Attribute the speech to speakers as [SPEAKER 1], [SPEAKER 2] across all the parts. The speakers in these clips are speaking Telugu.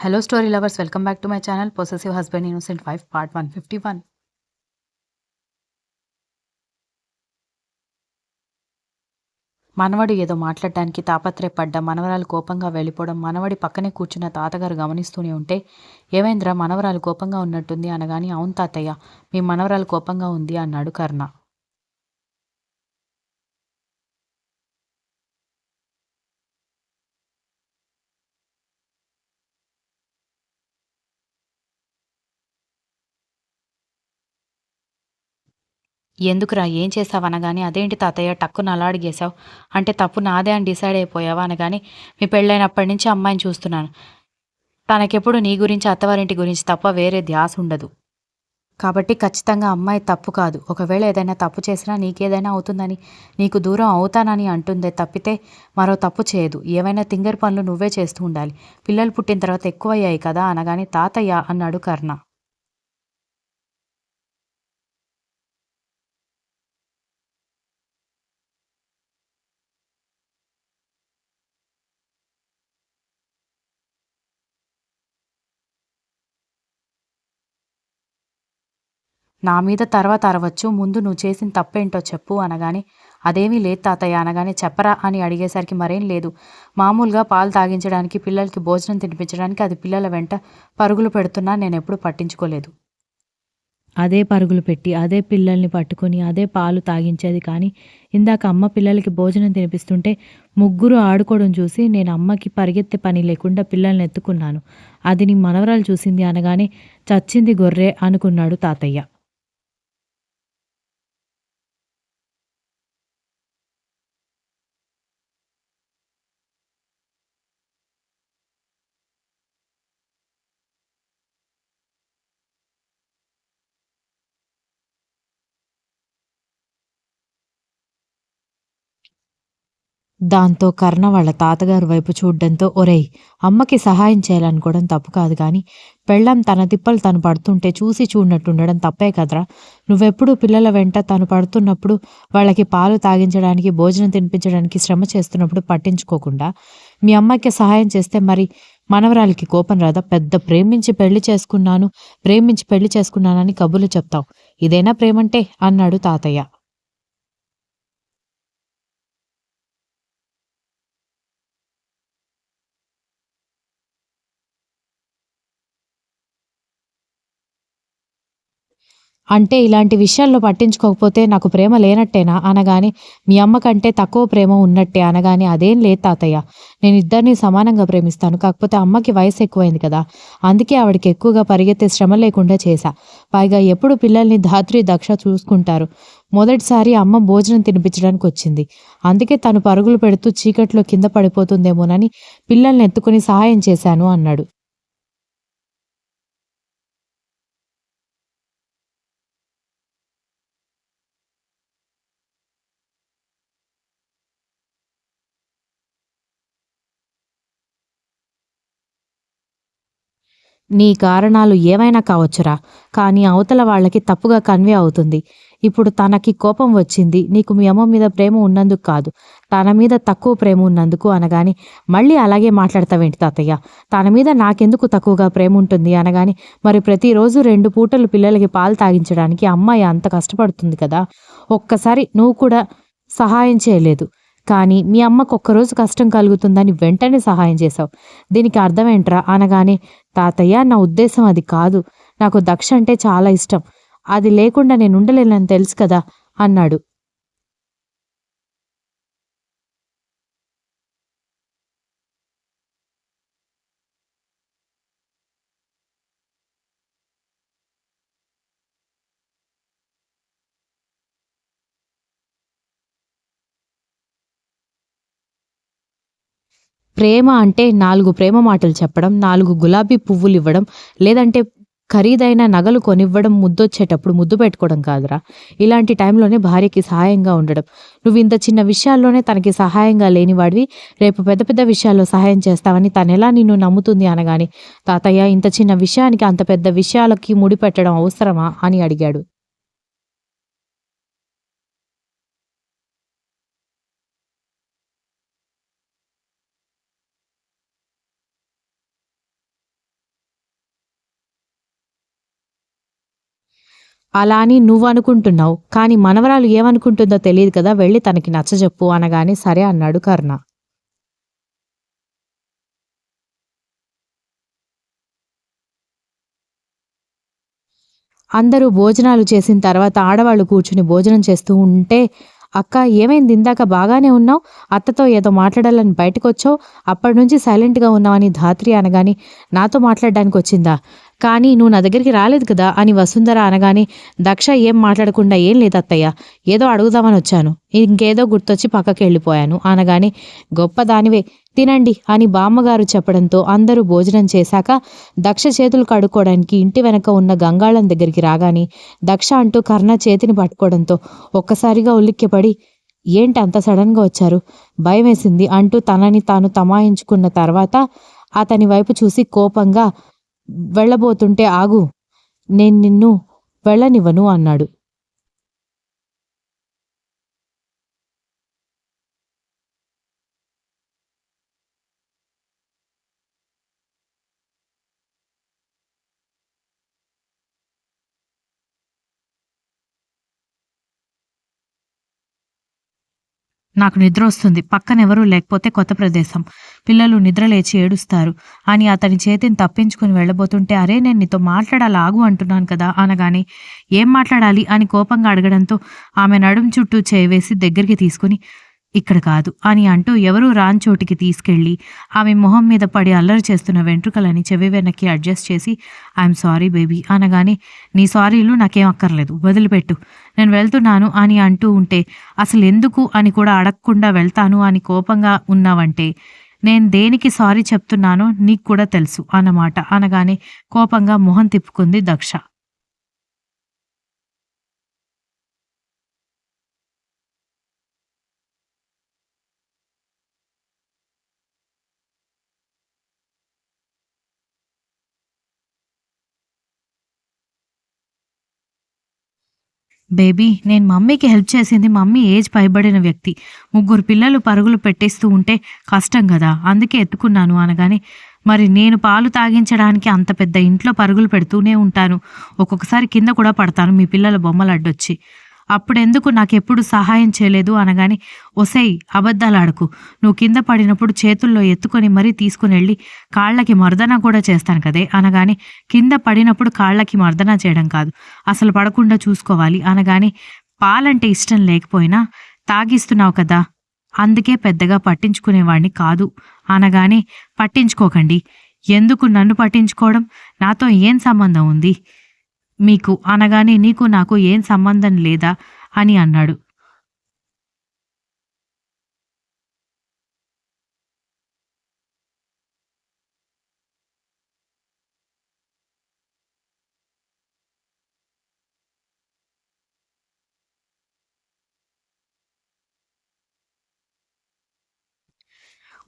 [SPEAKER 1] Hello, story lovers. Welcome back to my channel, Possessive Husband Innocent Wife, Part 151. మనవడు ఏదో మాట్లాడడానికి తాపత్రయపడ్డ మనవరాలు కోపంగా వెళ్ళిపోవడం మనవడి పక్కనే కూర్చున్న తాతగారు గమనిస్తూనే ఉంటే, ఏమైందిరా మనవరాలు కోపంగా ఉన్నట్టుంది అనగాని, అవును తాతయ్య, మీ మనవరాలు కోపంగా ఉంది అన్నాడు కర్ణ. ఎందుకురా ఏం చేసావు అనగానే, అదేంటి తాతయ్య టక్కున అలా అడిగేశావు, అంటే తప్పు నాదే అని డిసైడ్ అయిపోయావా అనగానే, మీ పెళ్ళైనప్పటి నుంచి అమ్మాయిని చూస్తున్నాను, తనకెప్పుడు నీ గురించి అత్తవారింటి గురించి తప్ప వేరే ధ్యాస ఉండదు. కాబట్టి ఖచ్చితంగా అమ్మాయి తప్పు కాదు. ఒకవేళ ఏదైనా తప్పు చేసినా నీకేదైనా అవుతుందని, నీకు దూరం అవుతానని అంటుందే తప్పితే మరో తప్పు చేయదు. ఏవైనా తింగరి పనులు నువ్వే చేస్తూ ఉండాలి. పిల్లలు పుట్టిన తర్వాత ఎక్కువయ్యాయి కదా అనగానే, తాతయ్య అన్నాడు కర్ణ. నా మీద తర్వాత అరవచ్చు, ముందు నువ్వు చేసిన తప్పేంటో చెప్పు అనగానే, అదేమీ లేదు తాతయ్య అనగానే, చెప్పరా అని అడిగేసరికి, మరేం లేదు, మామూలుగా పాలు తాగించడానికి, పిల్లలకి భోజనం తినిపించడానికి అది పిల్లల వెంట పరుగులు పెడుతున్నా నేనెప్పుడు పట్టించుకోలేదు. అదే పరుగులు పెట్టి, అదే పిల్లల్ని పట్టుకొని, అదే పాలు తాగించేది. కానీ ఇందాక అమ్మ పిల్లలకి భోజనం తినిపిస్తుంటే ముగ్గురు ఆడుకోవడం చూసి నేను అమ్మకి పరిగెత్తే పని లేకుండా పిల్లల్ని ఎత్తుకున్నాను. అది నీ మనవరాలు చూసింది అనగానే, చచ్చింది గొర్రె అనుకున్నాడు తాతయ్య. దాంతో కర్ణ వాళ్ళ తాతగారు వైపు చూడ్డంతో, ఒరేయ్, అమ్మకి సహాయం చేయాలనుకోవడం తప్పు కాదు కానీ, పెళ్ళాం తన తిప్పలు తను పడుతుంటే చూసి చూడనట్టుండడం తప్పే కదరా. నువ్వెప్పుడు పిల్లల వెంట తను పడుతున్నప్పుడు, వాళ్ళకి పాలు తాగించడానికి, భోజనం తినిపించడానికి శ్రమ చేస్తున్నప్పుడు పట్టించుకోకుండా మీ అమ్మకి సహాయం చేస్తే మరి మనవరాలికి కోపం రాదా? పెద్ద ప్రేమించి పెళ్లి చేసుకున్నానని కబుర్లు చెప్తావు. ఇదేనా ప్రేమంటే అన్నాడు తాతయ్య. అంటే ఇలాంటి విషయాల్లో పట్టించుకోకపోతే నాకు ప్రేమ లేనట్టేనా అనగానే, మీ అమ్మ కంటే తక్కువ ప్రేమ ఉన్నట్టే అనగానే, అదేం లేదు తాతయ్య, నేను ఇద్దరిని సమానంగా ప్రేమిస్తాను. కాకపోతే అమ్మకి వయసు ఎక్కువైంది కదా, అందుకే ఆవిడకి ఎక్కువగా పరిగెత్తే శ్రమ లేకుండా చేశా. పైగా ఎప్పుడు పిల్లల్ని ధాత్రి దక్ష చూసుకుంటారు. మొదటిసారి అమ్మ భోజనం తినిపించడానికి వచ్చింది. అందుకే తను పరుగులు పెడుతూ చీకట్లో కింద పడిపోతుందేమోనని పిల్లల్ని ఎత్తుకుని సహాయం చేశాను అన్నాడు. నీ కారణాలు ఏవైనా కావచ్చురా, కానీ అవతల వాళ్ళకి తప్పుగా కన్వే అవుతుంది. ఇప్పుడు తనకి కోపం వచ్చింది, నీకు మీ అమ్మ మీద ప్రేమ ఉన్నందుకు కాదు, తన మీద తక్కువ ప్రేమ ఉన్నందుకు అనగాని, మళ్ళీ అలాగే మాట్లాడతావేంటి తాతయ్య, తన మీద నాకెందుకు తక్కువగా ప్రేమ ఉంటుంది అనగాని, మరి ప్రతిరోజు 2 పూటలు పిల్లలకి పాలు తాగించడానికి అమ్మాయి అంత కష్టపడుతుంది కదా, ఒక్కసారి నువ్వు కూడా సహాయం చేయలేదు. కానీ మీ అమ్మకు ఒక్కరోజు కష్టం కలుగుతుందని వెంటనే సహాయం చేశావు. దీనికి అర్థమేంట్రా అనగానే, తాతయ్య నా ఉద్దేశం అది కాదు. నాకు దక్ష అంటే చాలా ఇష్టం. అది లేకుండా నేనుండలేనని తెలుసు కదా అన్నాడు. ప్రేమ అంటే 4 ప్రేమ మాటలు చెప్పడం, 4 గులాబీ పువ్వులివ్వడం, లేదంటే ఖరీదైన నగలు కొనివ్వడం, ముద్దొచ్చేటప్పుడు ముద్దు పెట్టుకోవడం కాదురా. ఇలాంటి టైంలోనే భార్యకి సహాయంగా ఉండడం. నువ్వింత చిన్న విషయాల్లోనే తనకి సహాయంగా లేనివాడివి, రేపు పెద్ద పెద్ద విషయాల్లో సహాయం చేస్తావని తనెలా నిన్ను నమ్ముతుంది అనగానే, తాతయ్య ఇంత చిన్న విషయానికి అంత పెద్ద విషయాలకి ముడిపెట్టడం అవసరమా అని అడిగాడు. అలా అని నువ్వనుకుంటున్నావు. కానీ మనవరాలు ఏమనుకుంటుందో తెలీదు కదా! వెళ్లి తనకి నచ్చజెప్పు అనగానే సరే అన్నాడు కర్ణ. అందరూ భోజనాలు చేసిన తర్వాత ఆడవాళ్ళు కూర్చుని భోజనం చేస్తూ ఉంటే, "అక్క ఏమైంది ఇందాక బాగానే ఉన్నావు? అత్తతో ఏదో మాట్లాడాలని బయటకొచ్చావు. అప్పటినుంచి సైలెంట్‌గా ఉన్నావని" ధాత్రి అనగానే, "నాతో మాట్లాడడానికొచ్చిందా? కానీ నువ్వు నా దగ్గరికి రాలేదు కదా" అని వసుంధర అనగానే, "దక్ష ఏం మాట్లాడకుండా "ఏం లేదత్తయ్య. ఏదో అడుగుదామని వచ్చాను. ఇంకేదో గుర్తొచ్చి పక్కకెళ్ళిపోయాను" అనగానే, "గొప్పదానివే. తినండి" అని బామ్మగారు చెప్పడంతో అందరూ భోజనం చేశాక దక్ష చేతులు కడుక్కోవడానికి ఇంటి వెనక ఉన్న గంగాళం దగ్గరికి రాగానే దక్ష అంటూ కర్ణ చేతిని పట్టుకోవడంతో ఒక్కసారిగా ఉలిక్కిపడి, "ఏంటి అంత సడన్‌గా వచ్చారు? భయమేసింది" అంటూ తనని తాను తమాయించుకున్న తర్వాత అతని వైపు చూసి కోపంగా, "వెళ్ళబోతుంటే ఆగు. నేను నిన్ను వెళ్ళనివ్వను" అన్నాడు. "నాకు నిద్రొస్తుంది. పక్కనెవరూ లేకపోతే కొత్త ప్రదేశం. పిల్లలు నిద్రలేచి ఏడుస్తారు" అని అతని చేతిని తప్పించుకుని వెళ్ళబోతుంటే, "అరే నేను నీతో మాట్లాడాలి ఆగు అంటున్నాను కదా" అనగానే, "ఏం మాట్లాడాలి" అని కోపంగా అడగడంతో ఆమె నడుం చుట్టూ చేయి వేసి దగ్గరికి తీసుకుని, "ఇక్కడ కాదు" అని అంటూ ఎవరూ రాని చోటికి తీసుకెళ్ళి ఆమె మొహం మీద పడి అల్లరి చేస్తున్న వెంట్రుకలని చెవి వెనక్కి అడ్జస్ట్ చేసి, "ఐయామ్ సారీ బేబీ" అనగానే, "నీ సారీలు నాకేం అక్కర్లేదు. వదిలిపెట్టు. నేను వెళ్తున్నాను" అని అంటూ ఉంటే, "అసలెందుకు అని కూడా అడగకుండా వెళ్తాను అని కోపంగా ఉన్నావంటే, నేను దేనికి సారీ చెప్తున్నానో నీకు కూడా తెలుసు" అన్నమాట. అనగానే కోపంగా మొహం తిప్పుకుంది దక్ష. బేబీ నేను మమ్మీకి హెల్ప్ చేసింది మమ్మీ ఏజ్ పైబడిన వ్యక్తి. ముగ్గురు పిల్లలు పరుగులు పెట్టేస్తూ ఉంటే కష్టం గదా! అందుకే ఎత్తుకున్నాను అనగానే, మరి నేను పాలు తాగించడానికి అంత పెద్ద ఇంట్లో పరుగులు పెడుతూనే ఉంటాను. ఒక్కొక్కసారి కింద కూడా పడతాను మీ పిల్లల బొమ్మలు అడ్డొచ్చి. అప్పుడెందుకు నాకెప్పుడు సహాయం చేయలేదు అనగానే, ఒసేయ్ అబద్ధాలాడకు. నువ్వు కింద పడినప్పుడు చేతుల్లో ఎత్తుకొని మరీ తీసుకునెళ్ళి కాళ్ళకి మర్దన కూడా చేస్తాను కదే అనగానే, కింద పడినప్పుడు కాళ్ళకి మర్దన చేయడం కాదు. అసలు పడకుండా చూసుకోవాలి అనగానే, పాలంటే ఇష్టం లేకపోయినా తాగిస్తున్నావు కదా! అందుకే పెద్దగా పట్టించుకునేవాడిని కాదు అనగానే, పట్టించుకోకండి. ఎందుకు నన్ను పట్టించుకోవడం? నాతో ఏం సంబంధం ఉంది మీకు అనగానే, నీకు నాకు ఏం సంబంధం లేదా అని అన్నాడు.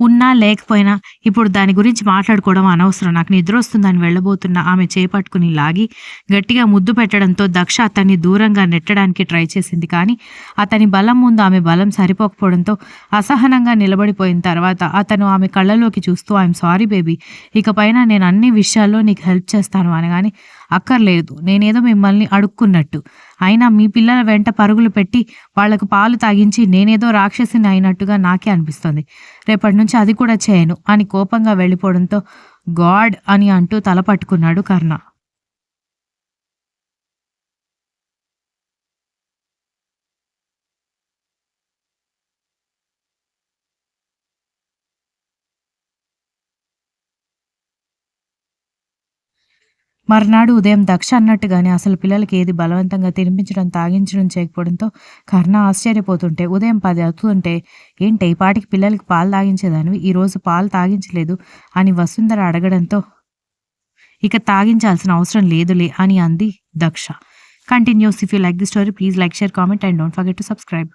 [SPEAKER 1] ఉన్నా, లేకపోయినా ఇప్పుడు దాని గురించి మాట్లాడుకోవడం అనవసరం. నాకు నిద్రొస్తుందని వెళ్ళబోతున్న ఆమె చేపట్టుకుని లాగి గట్టిగా ముద్దు పెట్టడంతో దక్ష అతన్ని దూరంగా నెట్టడానికి ట్రై చేసింది. కానీ అతని బలం ముందు ఆమె బలం సరిపోకపోవడంతో అసహనంగా నిలబడిపోయిన తర్వాత అతను ఆమె కళ్ళలోకి చూస్తూ, "ఐయామ్ సారీ బేబీ. ఇకపైన నేను అన్ని విషయాల్లో నీకు హెల్ప్ చేస్తాను" అనగానే, "అక్కర్లేదు. నేనేదో మిమ్మల్ని అడుక్కున్నట్టు. అయినా మీ పిల్లల వెంట పరుగులు పెట్టి వాళ్లకు పాలు తాగించి నేనేదో రాక్షసిని అయినట్టుగా నాకే అనిపిస్తోంది. రేపటి నుంచి అది కూడా చేయను" అని కోపంగా వెళ్ళిపోవడంతో, "గాడ్" అని అంటూ తల పట్టుకున్నాడు కర్ణ. మర్నాడు ఉదయం దక్ష అన్నట్టుగానే అసలు పిల్లలకి ఏది బలవంతంగా తినిపించడం, తాగించడం చేయకపోవడంతో కర్ణ ఆశ్చర్యపోతుంటే, ఉదయం 10 అవుతుంటే, "ఏంటే ఈ పాటికి పిల్లలకి పాలు తాగించేదానివి, ఈరోజు పాలు తాగించలేదు" అని వసుంధర అడగడంతో, "ఇక తాగించాల్సిన అవసరం లేదులే" అని అంది Daksha. Continuous. If you like the story please like, share, comment and don't forget to subscribe.